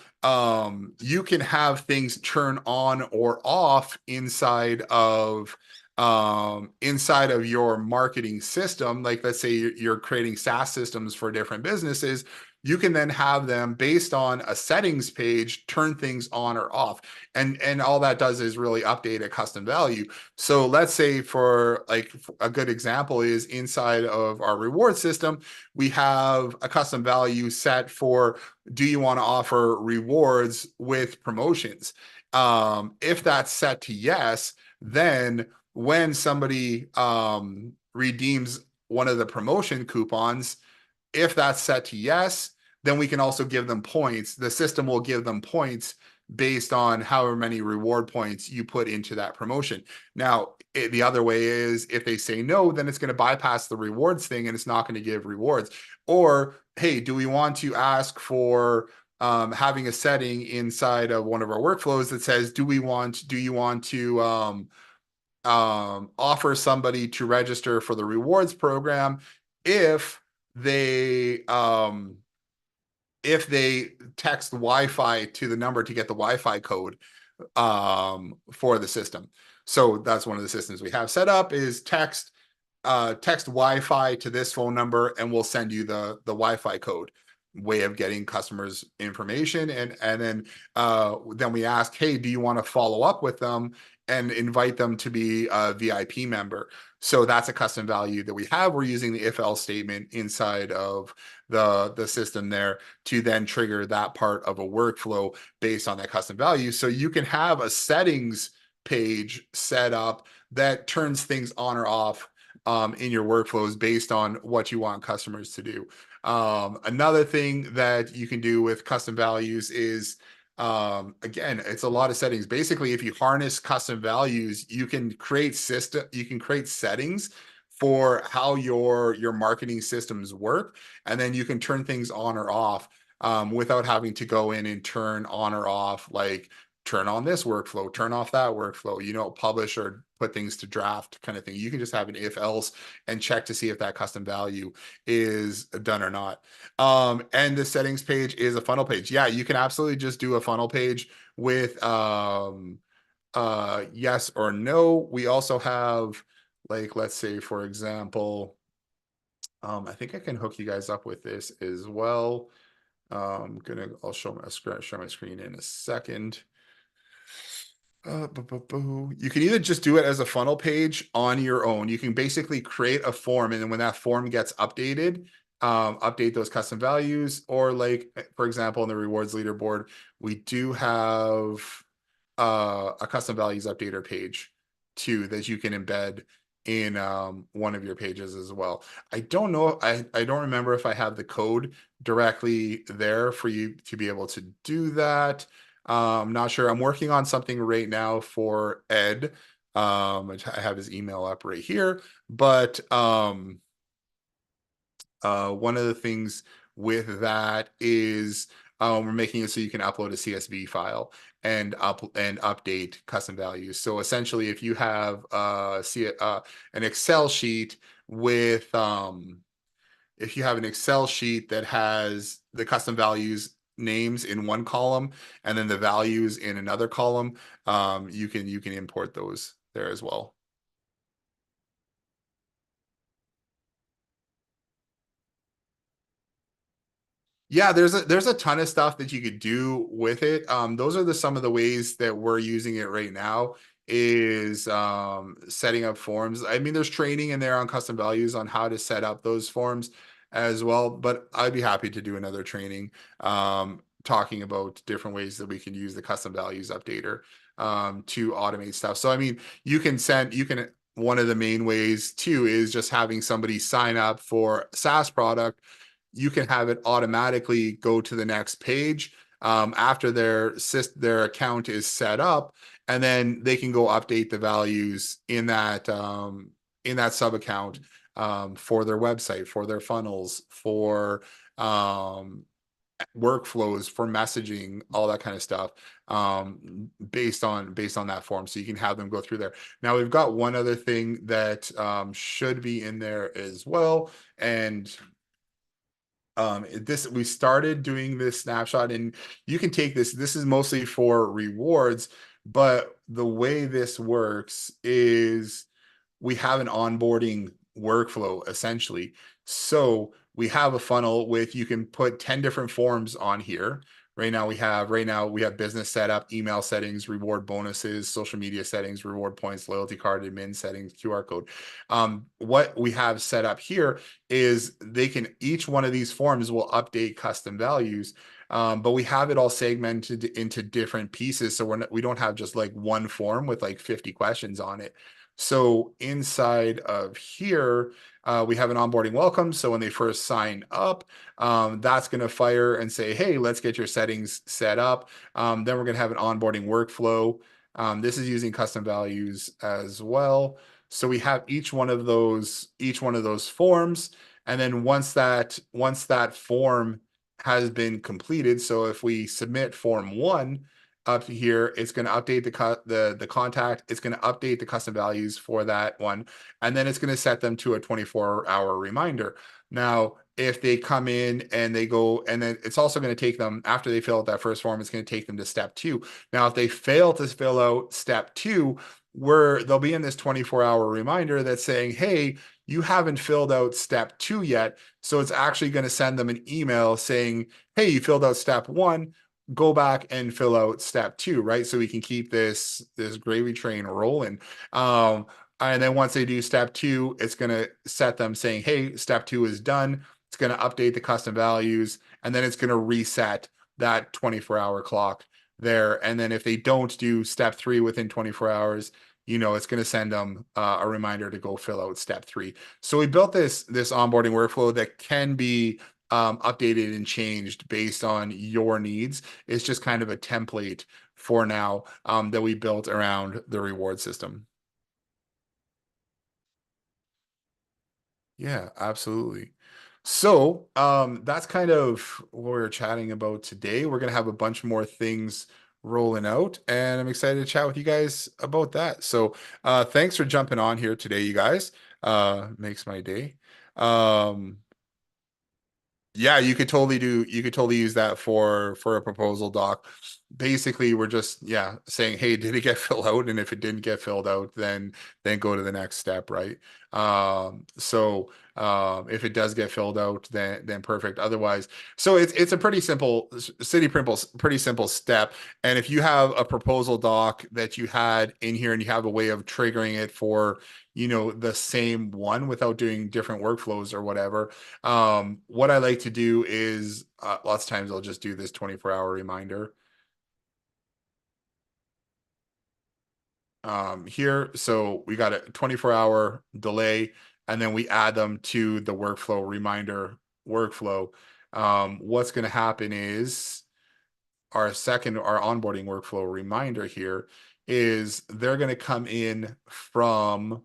Speaker 1: you can have things turn on or off inside of your marketing system. Like, let's say you're creating SaaS systems for different businesses, you can then have them, based on a settings page, turn things on or off, and all that does is really update a custom value. So let's say, for like, a good example is inside of our reward system, we have a custom value set for, do you want to offer rewards with promotions? If that's set to yes, then when somebody redeems one of the promotion coupons, if that's set to yes, then we can also give them points. The system will give them points based on however many reward points you put into that promotion. Now, the other way is, if they say no, then it's going to bypass the rewards thing and it's not going to give rewards. Or, hey, do we want to ask for having a setting inside of one of our workflows that says, do you want to offer somebody to register for the rewards program if they text Wi-Fi to the number to get the Wi-Fi code for the system. So that's one of the systems we have set up, is text Wi-Fi to this phone number and we'll send you the Wi-Fi code. Way of getting customers information. And then we ask, hey, do you want to follow up with them and invite them to be a VIP member? So that's a custom value that we have. We're using the if-else statement inside of the system there to then trigger that part of a workflow based on that custom value. So you can have a settings page set up that turns things on or off in your workflows based on what you want customers to do. Another thing that you can do with custom values is, again, it's a lot of settings. Basically, if you harness custom values, you can create settings for how your marketing systems work, and then you can turn things on or off without having to go in and turn on or off, like turn on this workflow, turn off that workflow, publish or put things to draft kind of thing. You can just have an if else and check to see if that custom value is done or not. And the settings page is a funnel page. Yeah, you can absolutely just do a funnel page with yes or no. We also have, like, let's say, for example, I think I can hook you guys up with this as well. I'll show my screen in a second. You can either just do it as a funnel page on your own. You can basically create a form, and then when that form gets updated, update those custom values. Or, like, for example, in the rewards leaderboard, we do have a custom values updater page too that you can embed in one of your pages as well. I don't know, I don't remember if I have the code directly there for you to be able to do that. I'm not sure. I'm working on something right now for Ed. I have his email up right here, but one of the things with that is we're making it so you can upload a CSV file and update custom values. So essentially, if you have an Excel sheet with if you have an Excel sheet that has the custom values names in one column and then the values in another column, you can import those there as well. Yeah, there's a ton of stuff that you could do with it. Those are some of the ways that we're using it right now, is setting up forms. I mean, there's training in there on custom values on how to set up those forms as well, but I'd be happy to do another training talking about different ways that we can use the custom values updater to automate stuff. So I mean, one of the main ways too is just having somebody sign up for a SaaS product. You can have it automatically go to the next page after their account is set up, and then they can go update the values in that sub account for their website, for their funnels, for workflows, for messaging, all that kind of stuff, based on that form. So you can have them go through there. Now we've got one other thing that should be in there as well, and We started doing this snapshot, and you can take this is mostly for rewards, but the way this works is we have an onboarding workflow essentially. So we have a funnel with, you can put 10 different forms on here. Right now we have business setup, email settings, reward bonuses, social media settings, reward points, loyalty card, admin settings, QR code. What we have set up here is each one of these forms will update custom values. But we have it all segmented into different pieces. So we don't have just like one form with like 50 questions on it. So inside of here, we have an onboarding welcome. So when they first sign up, that's going to fire and say, hey, let's get your settings set up. Then we're going to have an onboarding workflow. This is using custom values as well. So we have each one of those forms. And then once that form has been completed, so if we submit form 1, up here, it's going to update the contact. It's going to update the custom values for that one, and then it's going to set them to a 24-hour reminder. Now, if they come in and they go, and then it's also going to take them, after they fill out that first form, it's going to take them to step 2. Now, if they fail to fill out step 2, they'll be in this 24-hour reminder that's saying, hey, you haven't filled out step 2 yet. So it's actually going to send them an email saying, hey, you filled out step 1, go back and fill out step 2, right? So we can keep this gravy train rolling. And then once they do step 2, it's going to set them saying, hey, step 2 is done. It's going to update the custom values, and then it's going to reset that 24-hour clock there. And then if they don't do step 3 within 24 hours, it's going to send them a reminder to go fill out step 3. So we built this onboarding workflow that can be updated and changed based on your needs. It's just kind of a template for now that we built around the reward system. Yeah, absolutely. So that's kind of what we're chatting about today. We're gonna have a bunch more things rolling out, and I'm excited to chat with you guys about that. So thanks for jumping on here today, you guys. Makes my day. Yeah, you could totally use that for a proposal doc. Basically, we're just, yeah, saying, hey, did it get filled out? And if it didn't get filled out, then go to the next step, right? If it does get filled out, then perfect. Otherwise, so it's a pretty simple pretty simple step. And if you have a proposal doc that you had in here and you have a way of triggering it for, the same one without doing different workflows or whatever, what I like to do is lots of times I'll just do this 24-hour reminder here. So we got a 24-hour delay, and then we add them to the workflow reminder workflow. What's going to happen is our onboarding workflow reminder here is they're going to come in from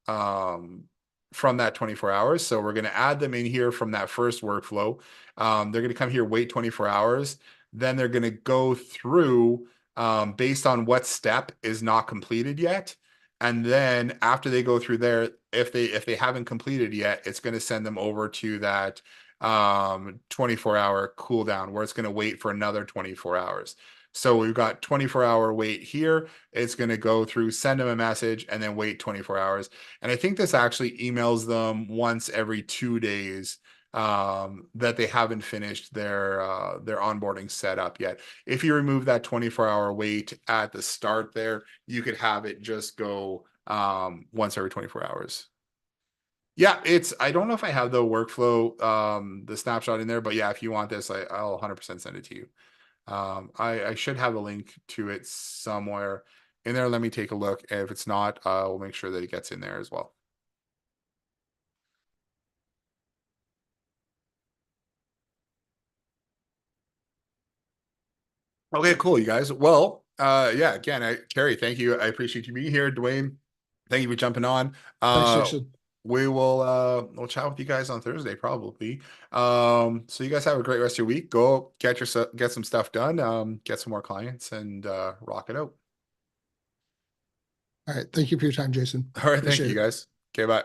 Speaker 1: that 24 hours. So we're going to add them in here from that first workflow. They're going to come here, wait 24 hours. Then they're going to go through based on what step is not completed yet. And then after they go through there, if they haven't completed yet, it's going to send them over to that 24-hour cooldown where it's going to wait for another 24 hours. So we've got 24-hour wait here. It's going to go through, send them a message, and then wait 24 hours. And I think this actually emails them once every 2 days that they haven't finished their onboarding setup yet. If you remove that 24-hour wait at the start there, you could have it just go once every 24 hours. Yeah, I don't know if I have the workflow, the snapshot in there, but yeah, if you want this, I'll 100% send it to you. I should have a link to it somewhere in there. Let me take a look. If it's not, we'll make sure that it gets in there as well. Okay, cool, you guys. Well, yeah, again, Carrie, thank you. I appreciate you being here. Dwayne, thank you for jumping on.
Speaker 2: Thanks, Jason.
Speaker 1: We'll chat with you guys on Thursday, probably. So you guys have a great rest of your week. Go get some stuff done, get some more clients, and rock it out.
Speaker 2: All right. Thank you for your time, Jason.
Speaker 1: All right, thank
Speaker 2: Appreciate
Speaker 1: you
Speaker 2: it.
Speaker 1: guys. Okay, bye.